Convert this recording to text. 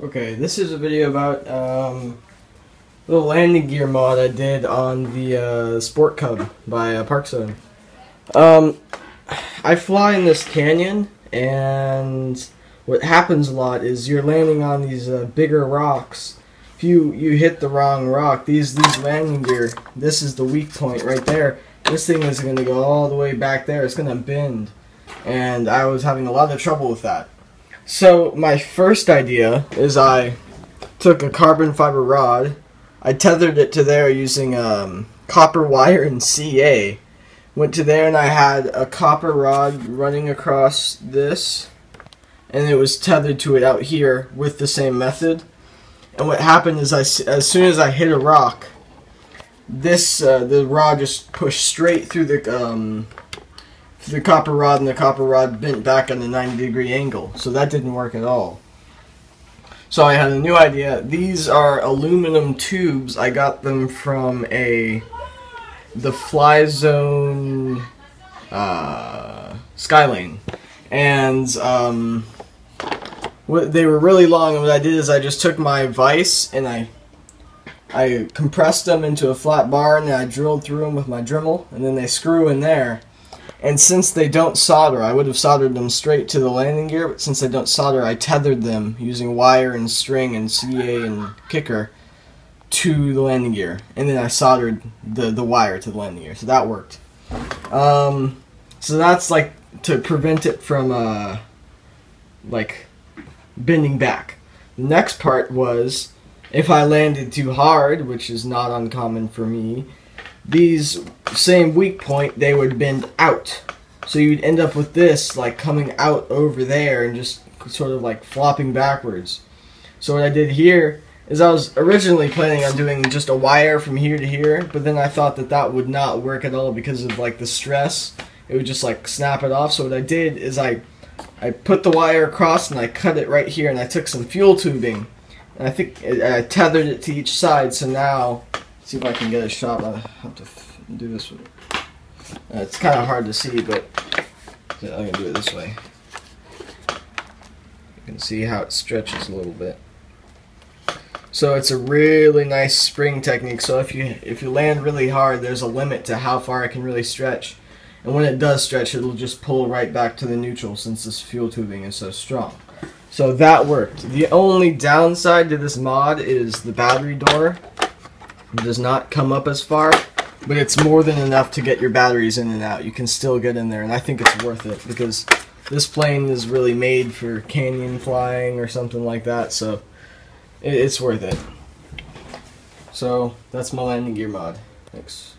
Okay, this is a video about the landing gear mod I did on the Sport Cub by Parkzone. I fly in this canyon, and what happens a lot is you're landing on these bigger rocks. If you hit the wrong rock, these landing gear, this is the weak point right there. This thing is going to go all the way back there. It's going to bend, and I was having a lot of trouble with that. So my first idea is I took a carbon fiber rod, I tethered it to there using copper wire and CA. Went to there and I had a copper rod running across this, and it was tethered to it out here with the same method. And what happened is as soon as I hit a rock, the rod just pushed straight through the copper rod, and the copper rod bent back at a 90-degree angle, so that didn't work at all. So I had a new idea. These are aluminum tubes. I got them from the Parkzone Skylane, and they were really long. And what I did is I just took my vise and I compressed them into a flat bar, and then I drilled through them with my Dremel, and then they screw in there. And since they don't solder, I would have soldered them straight to the landing gear, but since they don't solder, I tethered them using wire and string and CA and kicker to the landing gear. And then I soldered the wire to the landing gear, so that worked. So that's like to prevent it from like bending back. The next part was, if I landed too hard, which is not uncommon for me, these same weak point, they would bend out. So you'd end up with this like coming out over there and just sort of like flopping backwards. So what I did here is I was originally planning on doing just a wire from here to here, but then I thought that would not work at all because of like the stress. It would just like snap it off. So what I did is I put the wire across and I cut it right here, and I took some fuel tubing and I tethered it to each side. So now, see if I can get a shot. I have to do this with it's kind of hard to see, but I'm going to do it this way. You can see how it stretches a little bit. So it's a really nice spring technique. So if you land really hard, there's a limit to how far it can really stretch. And when it does stretch, it'll just pull right back to the neutral since this fuel tubing is so strong. So that worked. The only downside to this mod is the battery door. It does not come up as far, but it's more than enough to get your batteries in and out. You can still get in there, and I think it's worth it because this plane is really made for canyon flying or something like that, so it's worth it. So that's my landing gear mod. Thanks.